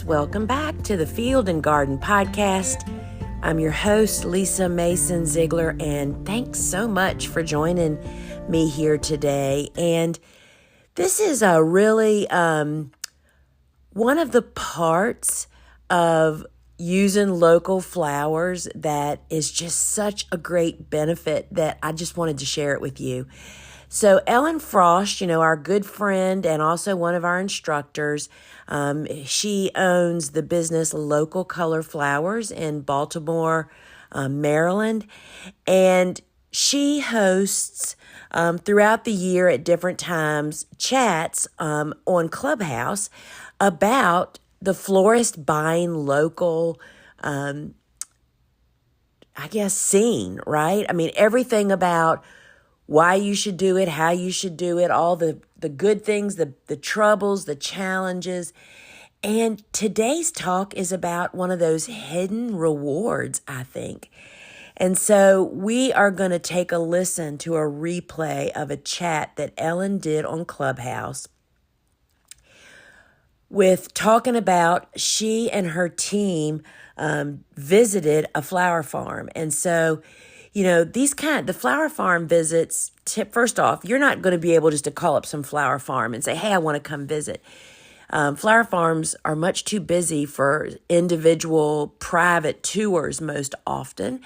Welcome back to the Field and Garden Podcast. I'm your host, Lisa Mason Ziegler, and thanks so much for joining me here today. And this is a really one of the parts of using local flowers that is just such a great benefit that I just wanted to share it with you. So Ellen Frost, our good friend and also one of our instructors, she owns the business Local Color Flowers in Baltimore, Maryland, and she hosts throughout the year at different times chats on Clubhouse about the florist buying local, scene, right? I mean, everything about why you should do it, how you should do it, all the good things, the troubles, the challenges. And today's talk is about one of those hidden rewards, I think. And so we are going to take a listen to a replay of a chat that Ellen did on Clubhouse with talking about she and her team visited a flower farm. And so the flower farm visits, first off, you're not going to be able just to call up some flower farm and say, hey, I want to come visit. Flower farms are much too busy for individual private tours most often.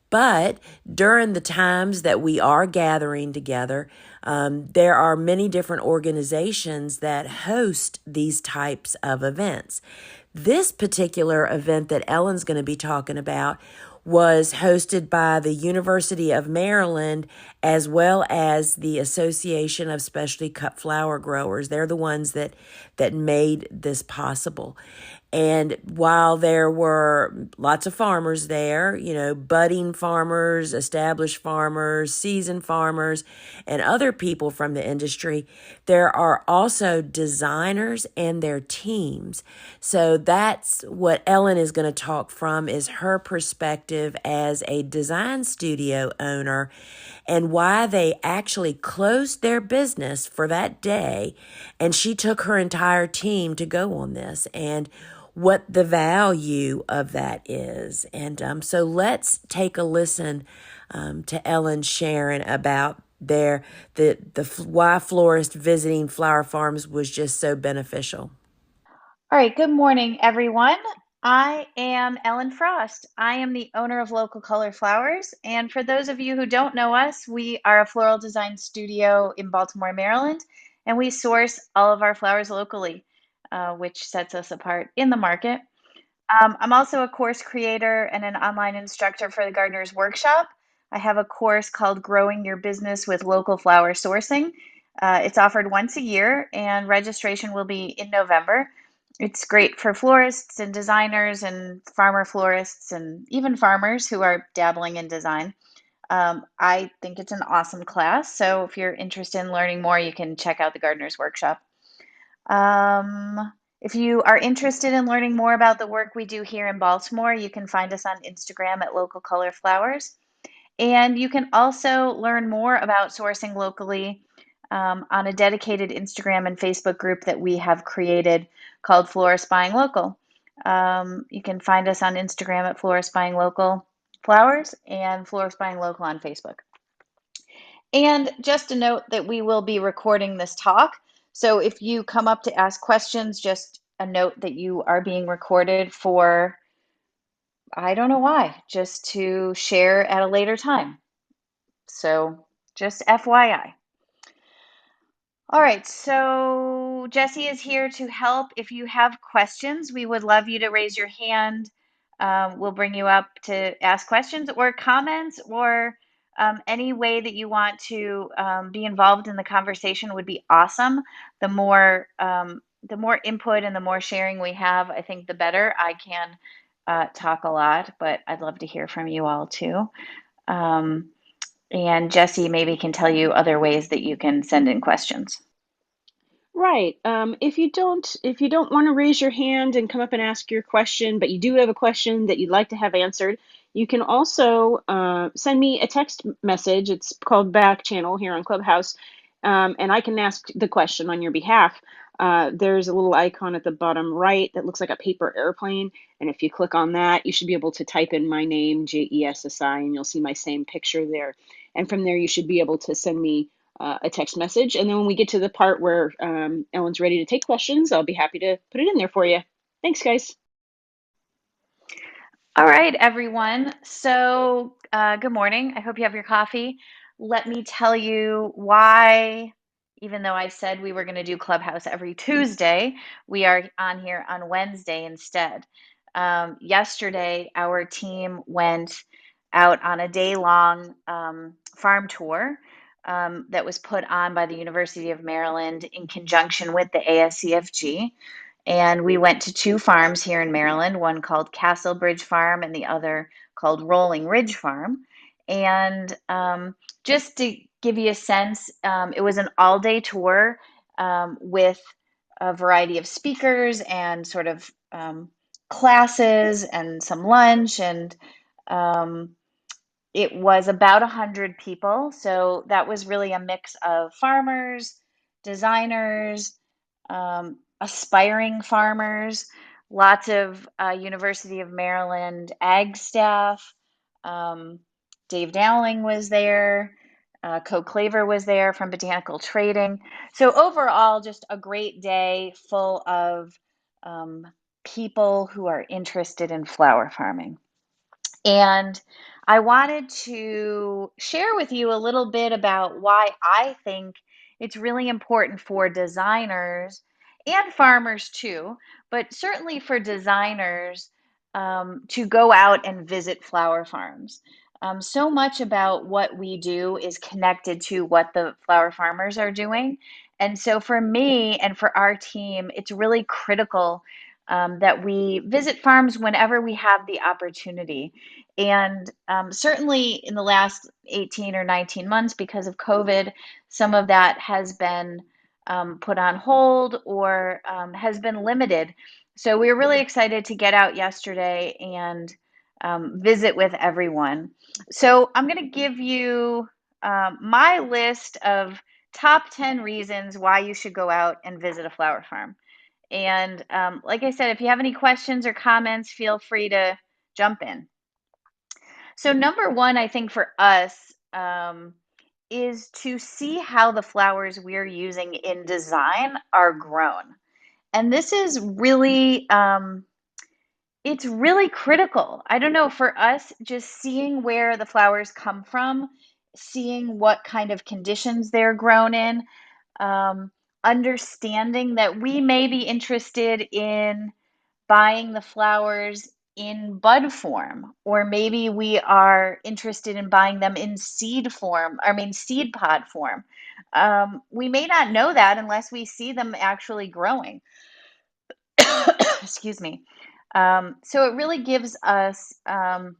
But during the times that we are gathering together, there are many different organizations that host these types of events. This particular event that Ellen's going to be talking about was hosted by the University of Maryland as well as the Association of Specialty Cut Flower Growers. They're the ones that made this possible. And while there were lots of farmers there, budding farmers, established farmers, seasoned farmers, and other people from the industry, there are also designers and their teams. So that's what Ellen is going to talk from, is her perspective as a design studio owner and why they actually closed their business for that day. And she took her entire team to go on this, and what the value of that is. And so let's take a listen to Ellen sharing about the why Florist visiting flower farms was just so beneficial. All right, good morning, everyone. I am Ellen Frost. I am the owner of Local Color Flowers. And for those of you who don't know us, we are a floral design studio in Baltimore, Maryland, and we source all of our flowers locally, which sets us apart in the market. I'm also a course creator and an online instructor for the Gardener's Workshop. I have a course called Growing Your Business with Local Flower Sourcing. It's offered once a year, and registration will be in November. It's great for florists and designers and farmer florists and even farmers who are dabbling in design. I think it's an awesome class. So if you're interested in learning more, you can check out the Gardener's Workshop. If you are interested in learning more about the work we do here in Baltimore, you can find us on Instagram at Local Color Flowers. And you can also learn more about sourcing locally on a dedicated Instagram and Facebook group that we have created called Florist Buying Local. You can find us on Instagram at Florist Buying Local Flowers and Florist Buying Local on Facebook. And just a note that we will be recording this talk. So if you come up to ask questions, just a note that you are being recorded for, I don't know why, just to share at a later time. So just FYI. All right, so Jesse is here to help. If you have questions, we would love you to raise your hand. We'll bring you up to ask questions or comments, or any way that you want to be involved in the conversation would be awesome. The more input and the more sharing we have, I think the better. I can talk a lot, but I'd love to hear from you all too. And Jesse maybe can tell you other ways that you can send in questions. Right. If you don't want to raise your hand and come up and ask your question, but you do have a question that you'd like to have answered, you can also send me a text message. It's called Back Channel here on Clubhouse, and I can ask the question on your behalf. there's a little icon at the bottom right that looks like a paper airplane. And if you click on that, you should be able to type in my name, Jessi, and you'll see my same picture there. And from there, you should be able to send me a text message. And then when we get to the part where Ellen's ready to take questions, I'll be happy to put it in there for you. Thanks, guys. All right, everyone. So, good morning. I hope you have your coffee. Let me tell you why, even though I said we were going to do Clubhouse every Tuesday, we are on here on Wednesday instead. Yesterday, our team went out on a day-long farm tour that was put on by the University of Maryland in conjunction with the ASCFG. And we went to two farms here in Maryland, one called Castle Bridge Farm and the other called Rolling Ridge Farm. And just to give you a sense, it was an all-day tour with a variety of speakers and sort of classes and some lunch. And um, it was about 100 people. So that was really a mix of farmers, designers, aspiring farmers, lots of University of Maryland ag staff. Um, Dave Dowling was there. Co Claver was there from Botanical Trading. So overall, just a great day full of people who are interested in flower farming. And I wanted to share with you a little bit about why I think it's really important for designers and farmers too, but certainly for designers to go out and visit flower farms. So much about what we do is connected to what the flower farmers are doing. And so for me and for our team, it's really critical that we visit farms whenever we have the opportunity. And certainly in the last 18 or 19 months, because of COVID, some of that has been put on hold or has been limited. So we were really excited to get out yesterday and visit with everyone. So I'm going to give you my list of top 10 reasons why you should go out and visit a flower farm. And like I said, if you have any questions or comments, feel free to jump in. So, number one, I think for us is to see how the flowers we're using in design are grown. And this is really, it's really critical. I don't know, for us, just seeing where the flowers come from, seeing what kind of conditions they're grown in, um, understanding that we may be interested in buying the flowers in bud form, or maybe we are interested in buying them in seed form, seed pod form. We may not know that unless we see them actually growing. Excuse me. So it really gives us an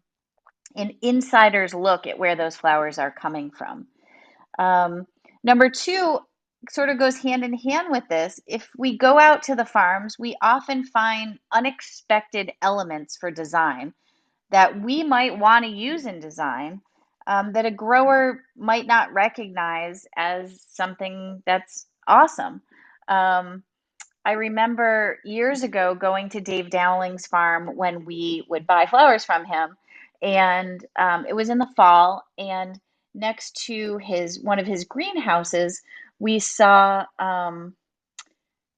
insider's look at where those flowers are coming from. Number two sort of goes hand in hand with this. If we go out to the farms, we often find unexpected elements for design that we might want to use in design that a grower might not recognize as something that's awesome. Um, I remember years ago going to Dave Dowling's farm when we would buy flowers from him, and it was in the fall. And next to his one of his greenhouses, we saw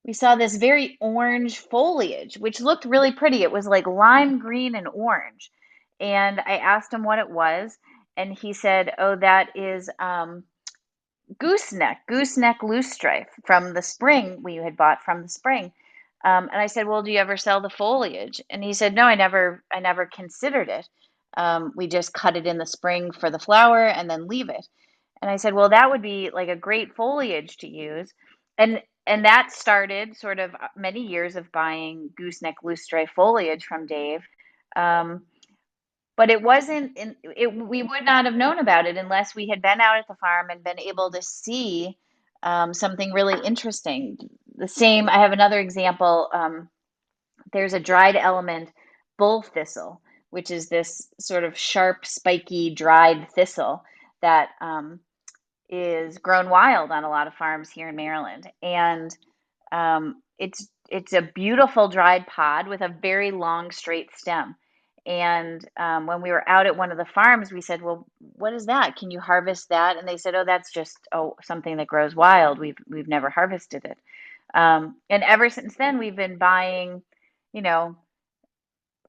we saw this very orange foliage, which looked really pretty. It was like lime green and orange. And I asked him what it was, and he said, "Oh, that is gooseneck loosestrife from the spring we had bought from the spring." And I said, "Well, do you ever sell the foliage?" And he said, "No, I never considered it. We just cut it in the spring for the flower and then leave it." And I said, "Well, that would be like a great foliage to use." And that started sort of many years of buying gooseneck loosestrife foliage from Dave. Um, but it wasn't in it we would not have known about it unless we had been out at the farm and been able to see something really interesting. The same, I have another example. There's a dried element, bull thistle, which is this sort of sharp, spiky, dried thistle that is grown wild on a lot of farms here in Maryland. And It's a beautiful dried pod with a very long straight stem. And when we were out at one of the farms, we said, "Well, what is that? Can you harvest that?" And they said, "Oh, that's just something that grows wild. We've never harvested it." And ever since then, we've been buying, you know,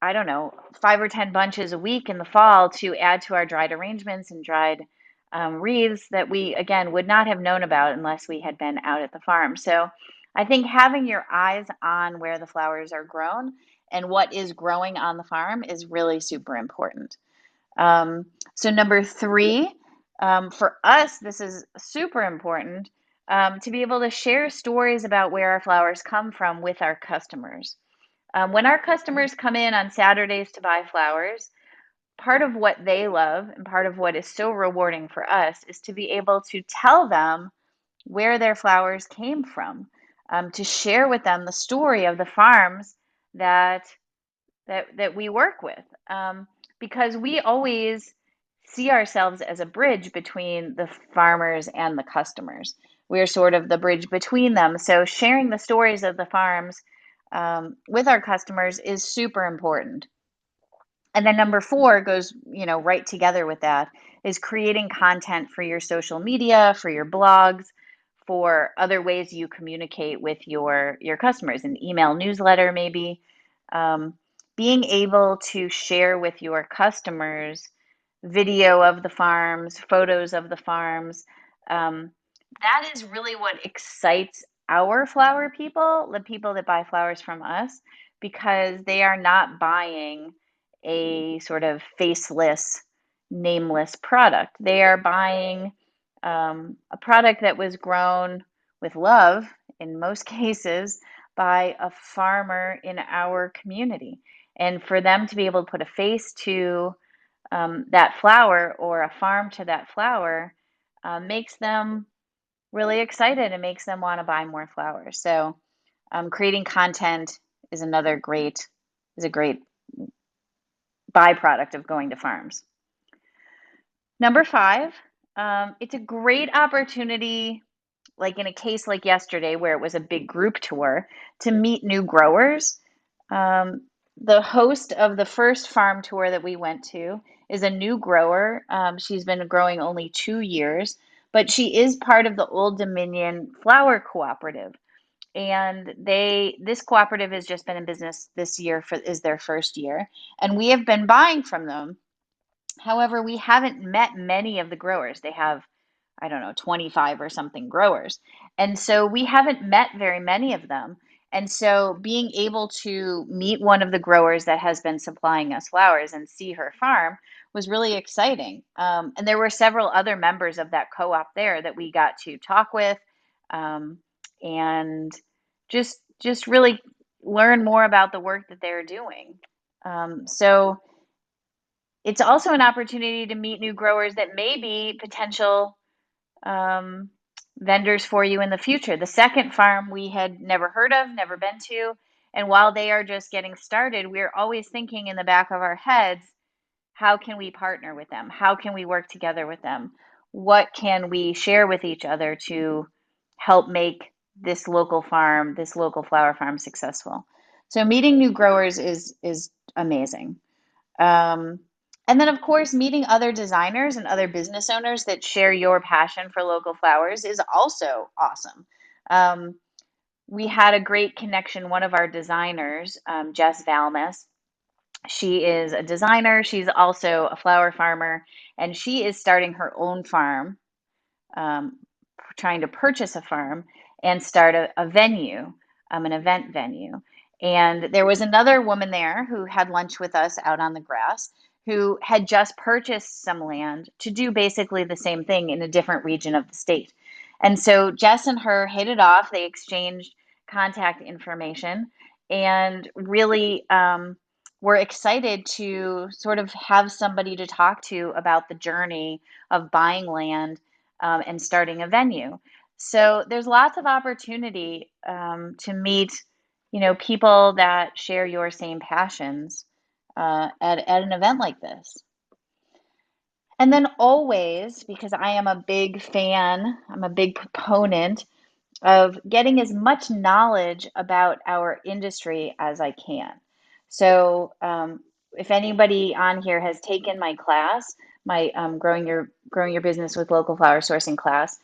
I don't know, 5 or 10 bunches a week in the fall to add to our dried arrangements and dried wreaths that we, again, would not have known about unless we had been out at the farm. So I think having your eyes on where the flowers are grown and what is growing on the farm is really super important. Um, so, number three, for us, this is super important to be able to share stories about where our flowers come from with our customers. When our customers come in on Saturdays to buy flowers, part of what they love and part of what is so rewarding for us is to be able to tell them where their flowers came from, to share with them the story of the farms that that we work with, because we always see ourselves as a bridge between the farmers and the customers. We're sort of the bridge between them. So sharing the stories of the farms with our customers is super important. And then number four goes, right together with that is creating content for your social media, for your blogs, for other ways you communicate with your customers, an email newsletter maybe. Um, Being able to share with your customers video of the farms, photos of the farms, um, that is really what excites our flower people, the people that buy flowers from us, because they are not buying a sort of faceless, nameless product. They are buying a product that was grown with love, in most cases, by a farmer in our community. And for them to be able to put a face to that flower or a farm to that flower makes them really excited and makes them want to buy more flowers. So creating content is a great byproduct of going to farms. Number five, it's a great opportunity, like in a case like yesterday where it was a big group tour, to meet new growers. Um, the host of the first farm tour that we went to is a new grower. She's been growing only 2 years, but she is part of the Old Dominion Flower Cooperative. And this cooperative has just been in business this year is their first year, and we have been buying from them. However, we haven't met many of the growers. They have, I don't know, 25 or something growers. And so we haven't met very many of them. And so being able to meet one of the growers that has been supplying us flowers and see her farm was really exciting. And there were several other members of that co-op there that we got to talk with, and just really learn more about the work that they're doing. So it's also an opportunity to meet new growers that may be potential um, vendors for you in the future. The second farm we had never heard of, never been to. And while they are just getting started, we're always thinking in the back of our heads, how can we partner with them? How can we work together with them? What can we share with each other to help make this local farm, this local flower farm successful? So meeting new growers is amazing. Um, and then, of course, meeting other designers and other business owners that share your passion for local flowers is also awesome. Um, we had a great connection. One of our designers, Jess Valmes, she is a designer. She's also a flower farmer, and she is starting her own farm, um, trying to purchase a farm and start a venue, an event venue. And there was another woman there who had lunch with us out on the grass who had just purchased some land to do basically the same thing in a different region of the state. And so Jess and her hit it off. They exchanged contact information and really were excited to sort of have somebody to talk to about the journey of buying land and starting a venue. So there's lots of opportunity to meet, people that share your same passions at an event like this. And then always, because I am a big fan, I'm a big proponent of getting as much knowledge about our industry as I can. So, if anybody on here has taken my class, my growing your business with local flower sourcing class,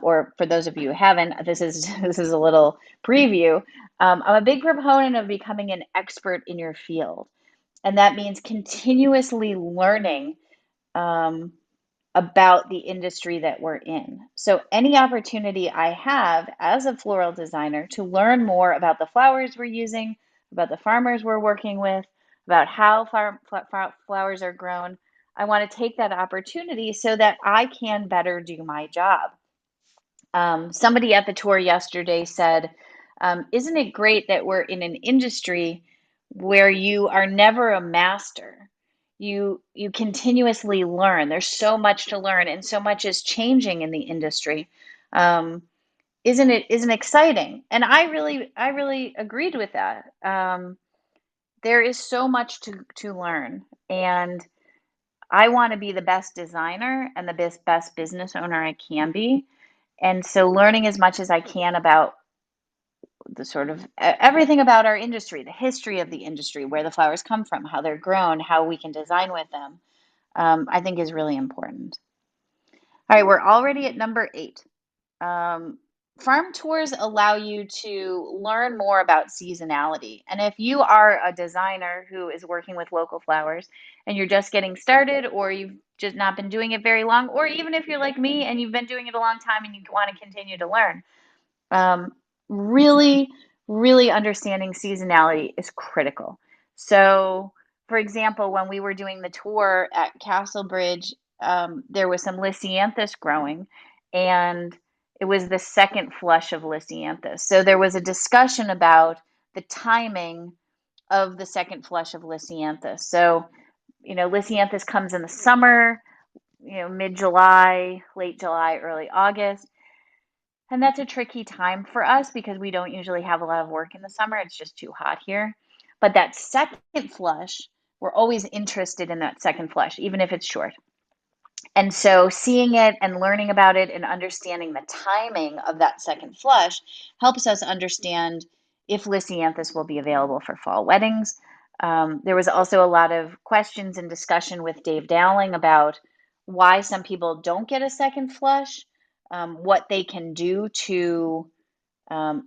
or for those of you who haven't, this is this is a little preview. I'm a big proponent of becoming an expert in your field, and that means continuously learning. Um, about the industry that we're in. So, any opportunity I have as a floral designer to learn more about the flowers we're using, about the farmers we're working with, about how flowers are grown, I want to take that opportunity so that I can better do my job. Somebody at the tour yesterday said, "Isn't it great that we're in an industry where you are never a master? You continuously learn. There's so much to learn, and so much is changing in the industry. Um, isn't exciting?" And I really agreed with that. There is so much to learn, and I want to be the best designer and the best business owner I can be. And so learning as much as I can about the sort of everything about our industry, the history of the industry, where the flowers come from, how they're grown, how we can design with them, I think is really important. All right, we're already at number 8. Um, Farm tours allow you to learn more about seasonality. And if you are a designer who is working with local flowers and you're just getting started, or you've just not been doing it very long, or even if you're like me and you've been doing it a long time and you want to continue to learn, um, really, really understanding seasonality is critical. So, for example, when we were doing the tour at Castle Bridge, there was some Lysianthus growing, and it was the second flush of Lysianthus. So there was a discussion about the timing of the second flush of Lysianthus. So, Lysianthus comes in the summer, mid July, late July, early August. And that's a tricky time for us because we don't usually have a lot of work in the summer. It's just too hot here. But that second flush, we're always interested in that second flush, even if it's short. And so seeing it and learning about it and understanding the timing of that second flush helps us understand if Lysianthus will be available for fall weddings. There was also a lot of questions and discussion with Dave Dowling about why some people don't get a second flush, what they can do to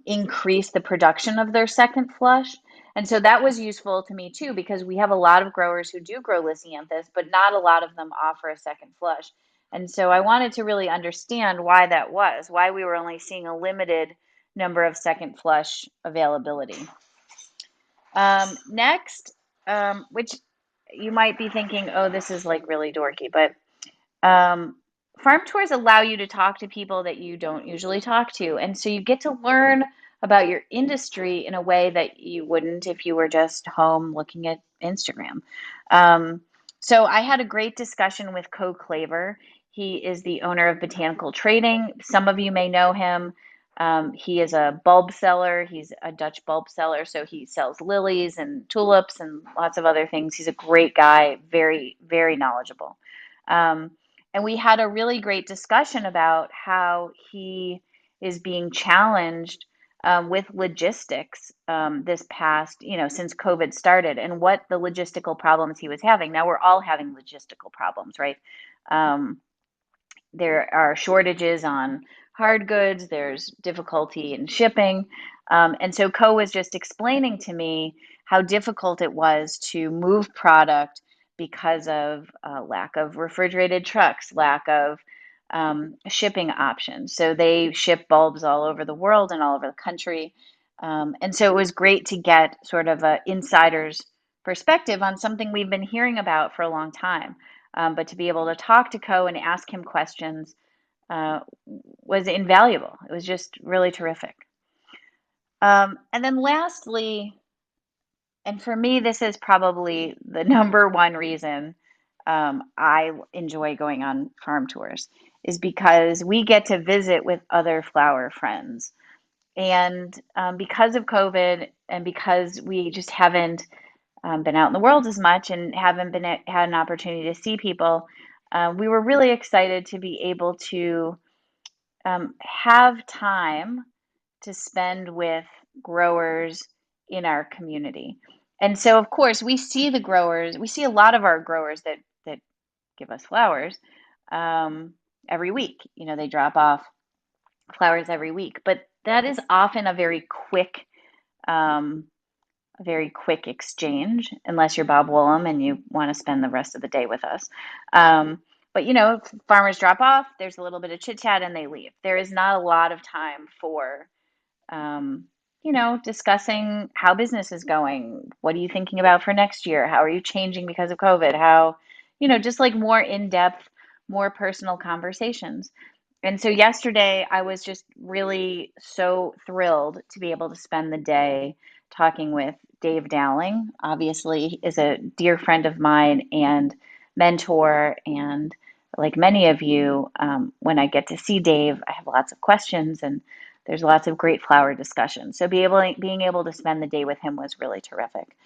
increase the production of their second flush. And so that was useful to me too, because we have a lot of growers who do grow Lysianthus, but not a lot of them offer a second flush. And so I wanted to really understand why that was, why we were only seeing a limited number of second flush availability. Next, which you might be thinking, oh, this is like really dorky, but um, farm tours allow you to talk to people that you don't usually talk to. And so you get to learn about your industry in a way that you wouldn't if you were just home looking at Instagram. Um, so I had a great discussion with Co Claver. He is the owner of Botanical Trading. Some of you may know him. He is a bulb seller. He's a Dutch bulb seller. So he sells lilies and tulips and lots of other things. He's a great guy, very, very knowledgeable. Um, and we had a really great discussion about how he is being challenged with logistics this past, since COVID started, and what the logistical problems he was having. Now, we're all having logistical problems, right? Um, there are shortages on hard goods, there's difficulty in shipping. And so Co was just explaining to me how difficult it was to move product because of lack of refrigerated trucks, lack of shipping options. So they ship bulbs all over the world and all over the country. And so it was great to get sort of an insider's perspective on something we've been hearing about for a long time. But to be able to talk to Co and ask him questions uh, was invaluable. It was just really terrific. And then lastly, and for me, this is probably the number one reason I enjoy going on farm tours, is because we get to visit with other flower friends. And because of COVID, and because we just haven't been out in the world as much and haven't had an opportunity to see people, we were really excited to be able to have time to spend with growers in our community. And so, of course, we see the growers, we see a lot of our growers that give us flowers every week. You know, they drop off flowers every week, but that is often um, a very quick exchange, unless you're Bob Woolham and you want to spend the rest of the day with us. But you know, farmers drop off, there's a little bit of chit chat, and they leave. There is not a lot of time for um, you know, discussing how business is going. What are you thinking about for next year? How are you changing because of COVID? How, you know, just like more in depth, more personal conversations. And so yesterday, I was just really so thrilled to be able to spend the day talking with Dave Dowling. Obviously, he is a dear friend of mine and mentor. And like many of you, when I get to see Dave, I have lots of questions and there's lots of great flower discussion. So being able to spend the day with him was really terrific.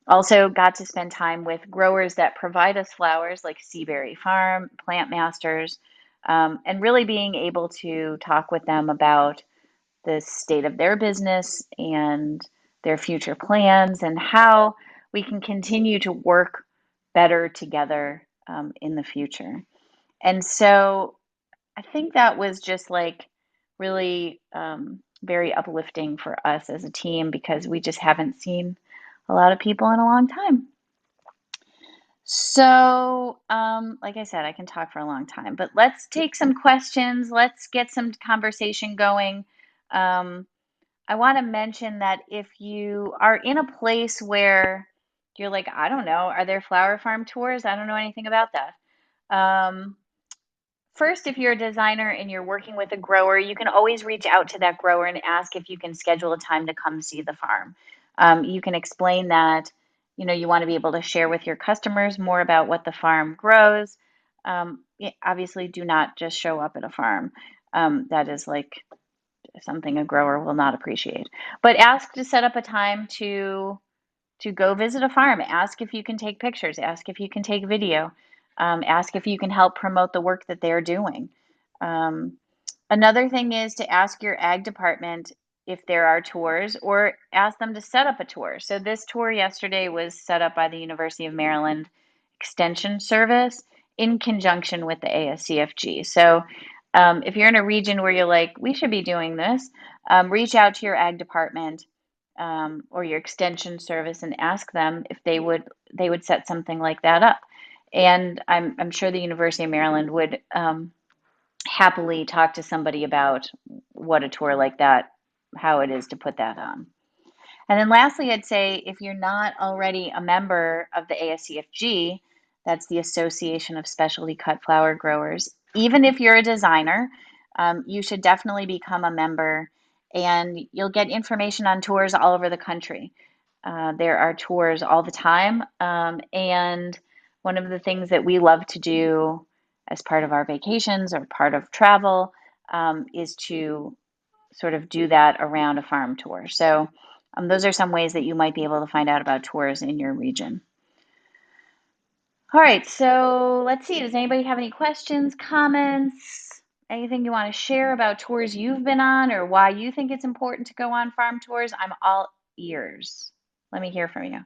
Also got to spend time with growers that provide us flowers like Seaberry Farm, Plant Masters, and really being able to talk with them about the state of their business and their future plans and how we can continue to work better together in the future. And so I think that was just like really very uplifting for us as a team because we just haven't seen a lot of people in a long time. So, like I said, I can talk for a long time, but let's take some questions. Let's get some conversation going. Um, I want to mention that if you are in a place where you're like, I don't know, are there flower farm tours? I don't know anything about that. Um, First, if you're a designer and you're working with a grower, you can always reach out to that grower and ask if you can schedule a time to come see the farm. You can explain that, you know, you want to be able to share with your customers more about what the farm grows. Obviously, do not just show up at a farm. That is like something a grower will not appreciate. But ask to set up a time to go visit a farm. Ask if you can take pictures. Ask if you can take video. Ask if you can help promote the work that they're doing. Um, Another thing is to ask your ag department if there are tours or ask them to set up a tour. So, this tour yesterday was set up by the University of Maryland Extension Service in conjunction with the ASCFG. So, if you're in a region where you're like, we should be doing this, reach out to your ag department or your extension service and ask them if they would set something like that up. And I'm sure the University of Maryland would happily talk to somebody about what a tour like that, how it is to put that on. And then lastly, I'd say if you're not already a member of the ASCFG, that's the Association of Specialty Cut Flower Growers, even if you're a designer, you should definitely become a member and you'll get information on tours all over the country. There are tours all the time. And one of the things that we love to do as part of our vacations or part of travel is to sort of do that around a farm tour. So those are some ways that you might be able to find out about tours in your region. All right, so let's see. Does anybody have any questions, comments, anything you want to share about tours you've been on or why you think it's important to go on farm tours? I'm all ears. Let me hear from you.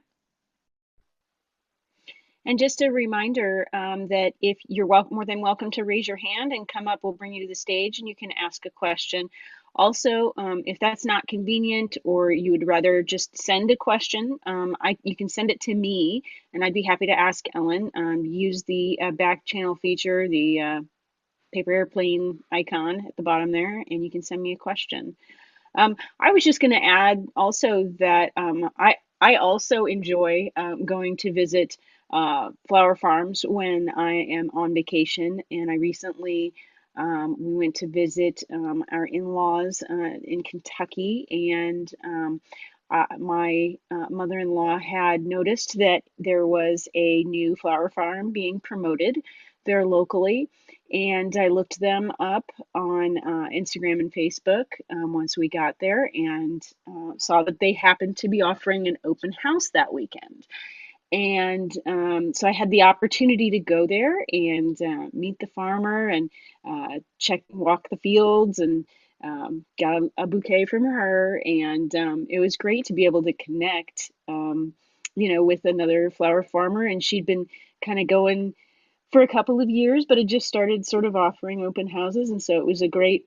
And just a reminder that if you're more than welcome to raise your hand and come up, we'll bring you to the stage and you can ask a question. Also, if that's not convenient or you would rather just send a question, you can send it to me and I'd be happy to ask Ellen. Use the back channel feature, the paper airplane icon at the bottom there, and you can send me a question. I was just going to add also that I also enjoy going to visit flower farms when I am on vacation. And I recently we went to visit our in-laws in Kentucky, and my mother-in-law had noticed that there was a new flower farm being promoted there locally. And I looked them up on Instagram and Facebook once we got there and saw that they happened to be offering an open house that weekend. And so I had the opportunity to go there and meet the farmer and walk the fields and got a bouquet from her, and it was great to be able to connect, with another flower farmer. And she'd been kind of going for a couple of years, but had just started sort of offering open houses, and so it was a great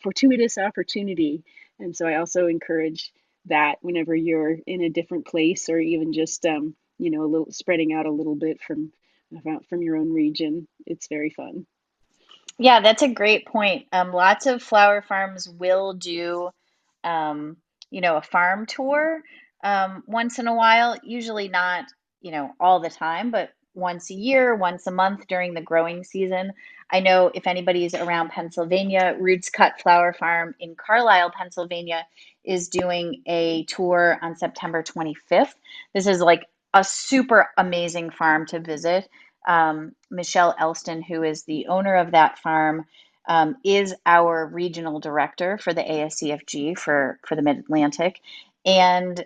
fortuitous opportunity. And so I also encourage that whenever you're in a different place, or even just a little spreading out a little bit from your own region, it's very fun. Yeah, that's a great point. Lots of flower farms will do, um, a farm tour once in a while. Usually not, all the time, but once a year, once a month during the growing season. I know if anybody's around Pennsylvania, Roots Cut Flower Farm in Carlisle, Pennsylvania, is doing a tour on September 25th. This is like a super amazing farm to visit. Michelle Elston, who is the owner of that farm, is our regional director for the ASCFG for the Mid Atlantic. And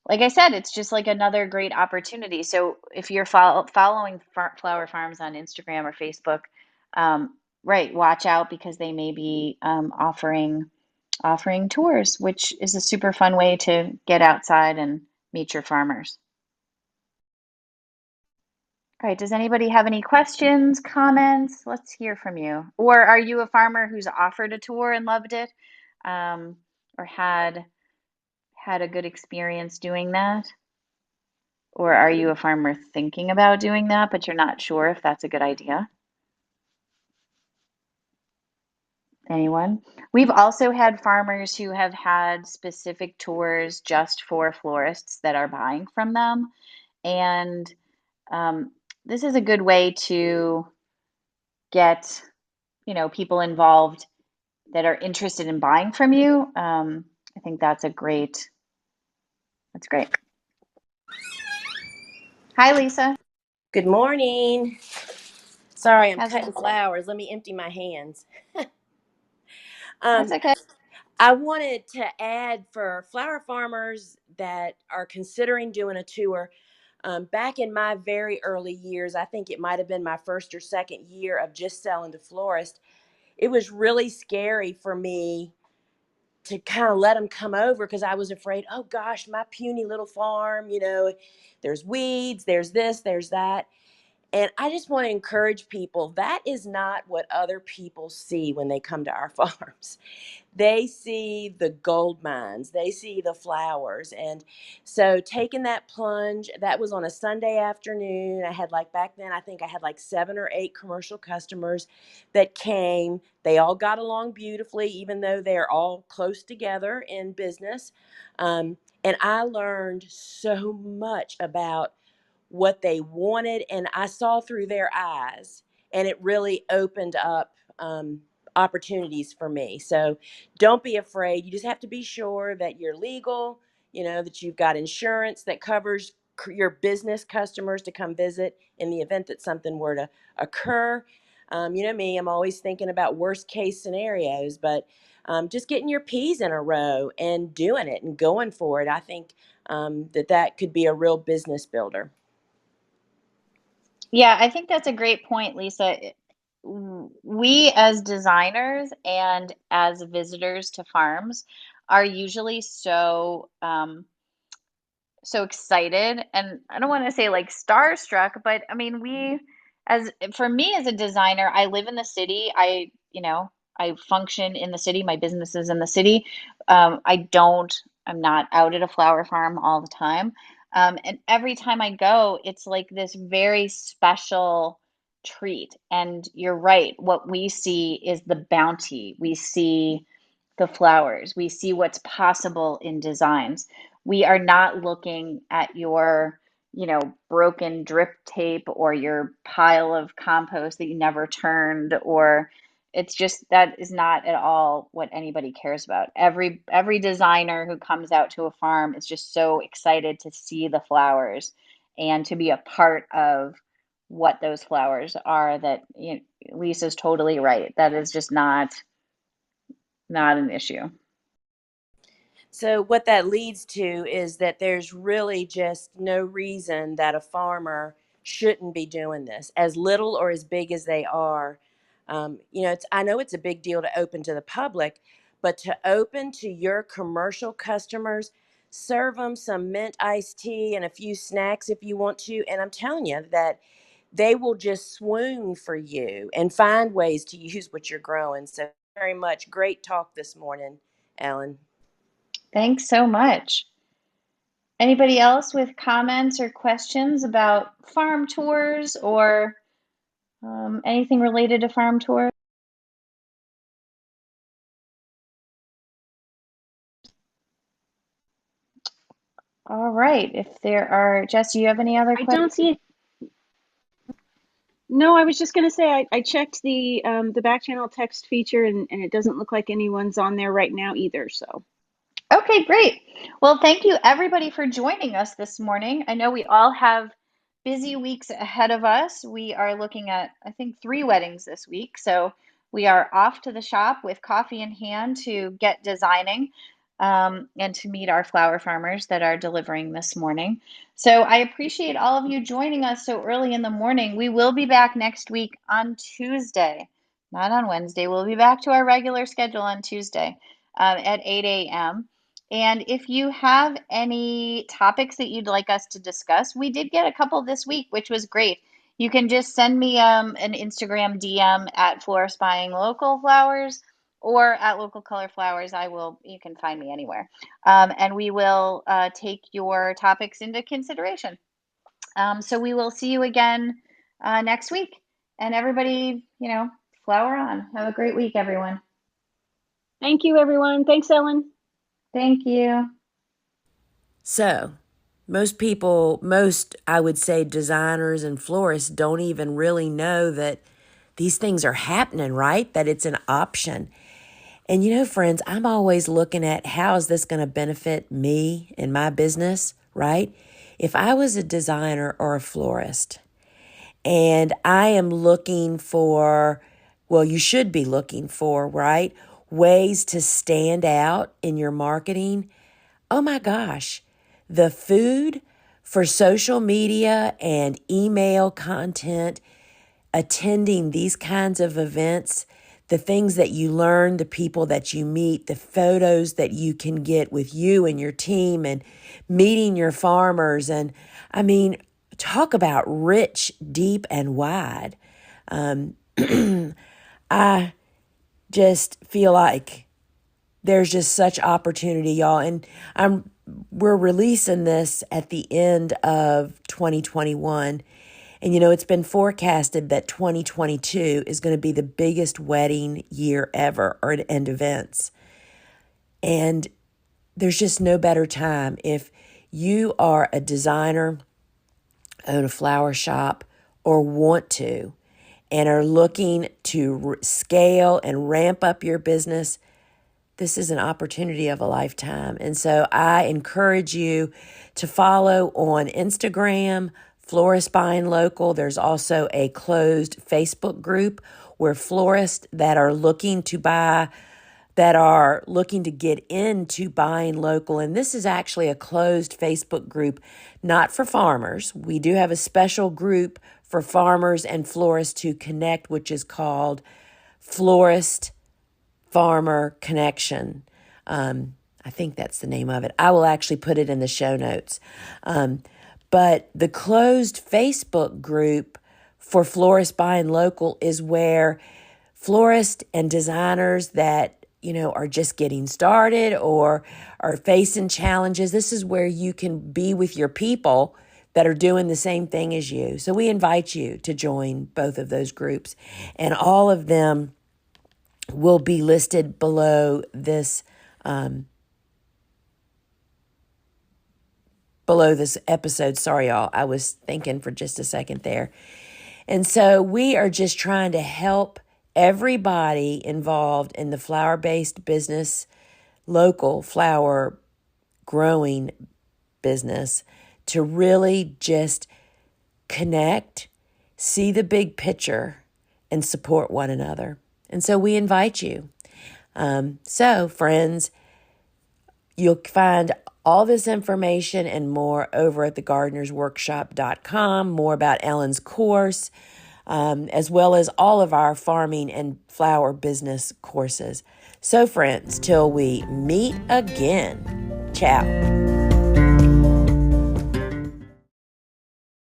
like I said, it's just like another great opportunity. So if you're following flower farms on Instagram or Facebook, right, watch out because they may be offering tours, which is a super fun way to get outside and meet your farmers. All right, does anybody have any questions, comments? Let's hear from you. Or are you a farmer who's offered a tour and loved it, um, or had a good experience doing that? Or are you a farmer thinking about doing that, but you're not sure if that's a good idea? Anyone? We've also had farmers who have had specific tours just for florists that are buying from them. And um, this is a good way to get, people involved that are interested in buying from you. I think that's great. Hi, Lisa. Good morning. Sorry, I'm How's it? cutting flowers. Let me empty my hands. That's Um, okay. I wanted to add for flower farmers that are considering doing a tour. Back in my very early years, I think it might have been my first or second year of just selling to florists. It was really scary for me to kind of let them come over because I was afraid, oh gosh, my puny little farm, there's weeds, there's this, there's that. And I just want to encourage people that is not what other people see when they come to our farms. They see the gold mines, they see the flowers. And so taking that plunge, that was on a Sunday afternoon. I had back then, I think I had 7 or 8 commercial customers that came. They all got along beautifully, even though they're all close together in business. And I learned so much about what they wanted, and I saw through their eyes, and it really opened up opportunities for me. So don't be afraid. You just have to be sure that you're legal, that you've got insurance that covers your business customers to come visit in the event that something were to occur. You know me, I'm always thinking about worst case scenarios, but just getting your P's in a row and doing it and going for it, I think that could be a real business builder. Yeah, I think that's a great point, Lisa. We as designers and as visitors to farms are usually so excited, and I don't want to say like starstruck, but I mean, as for me as a designer, I live in the city. I function in the city. My business is in the city. I'm not out at a flower farm all the time. And every time I go, it's like this very special treat. And you're right. What we see is the bounty. We see the flowers. We see what's possible in designs. We are not looking at your, broken drip tape or your pile of compost that you never turned, or it's just that is not at all what anybody cares about. Every designer who comes out to a farm is just so excited to see the flowers and to be a part of what those flowers are. That Lisa's totally right. That is just not an issue. So, what that leads to is that there's really just no reason that a farmer shouldn't be doing this, as little or as big as they are. I know it's a big deal to open to the public, but to open to your commercial customers, serve them some mint iced tea and a few snacks if you want to. And I'm telling you that they will just swoon for you and find ways to use what you're growing. So very much great talk this morning, Ellen. Thanks so much. Anybody else with comments or questions about farm tours or anything related to farm tours? All right. If there are, Jess, do you have any other I questions? don't see it. No, I was just going to say I checked the back channel text feature and it doesn't look like anyone's on there right now either. So Okay, great. Well, thank you everybody for joining us this morning. I know we all have busy weeks ahead of us. We are looking at, I think, 3 weddings this week. So we are off to the shop with coffee in hand to get designing and to meet our flower farmers that are delivering this morning. So I appreciate all of you joining us so early in the morning. We will be back next week on Tuesday, not on Wednesday. We'll be back to our regular schedule on Tuesday at 8 a.m. And if you have any topics that you'd like us to discuss, we did get a couple this week, which was great. You can just send me an Instagram DM at Florist Buying Local Flowers or at Local Color Flowers. You can find me anywhere. And we will take your topics into consideration. So we will see you again next week. And everybody, flower on. Have a great week, everyone. thank you, everyone. Thanks, Ellen. Thank you. So, most, I would say, designers and florists don't even really know that these things are happening, right? That it's an option. And friends, I'm always looking at how is this going to benefit me and my business, right? If I was a designer or a florist and I am looking for, well, you should be looking for, right? Ways to stand out in your marketing. Oh my gosh, the food for social media and email content, attending these kinds of events, the things that you learn, the people that you meet, the photos that you can get with you and your team and meeting your farmers. And I mean, talk about rich, deep, and wide. I just feel like there's just such opportunity, y'all. And we're releasing this at the end of 2021. And it's been forecasted that 2022 is going to be the biggest wedding year ever and events. And there's just no better time if you are a designer, own a flower shop, or want to, and are looking to scale and ramp up your business. This is an opportunity of a lifetime. And so I encourage you to follow on Instagram, Florist Buying Local. There's also a closed Facebook group where florists that are looking to get into buying local. And this is actually a closed Facebook group, not for farmers. We do have a special group for farmers and florists to connect, which is called Florist Farmer Connection. I think that's the name of it. I will actually put it in the show notes. But the closed Facebook group for Florist Buying Local is where florists and designers that, are just getting started or are facing challenges, this is where you can be with your people that are doing the same thing as you. So we invite you to join both of those groups. And all of them will be listed below this episode. Sorry, y'all. I was thinking for just a second there. And so we are just trying to help everybody involved in the flower-based business, local flower growing business, to really just connect, see the big picture, and support one another. And so we invite you. So, friends, you'll find all this information and more over at thegardenersworkshop.com, more about Ellen's course. as well as all of our farming and flower business courses. So friends, till we meet again, ciao.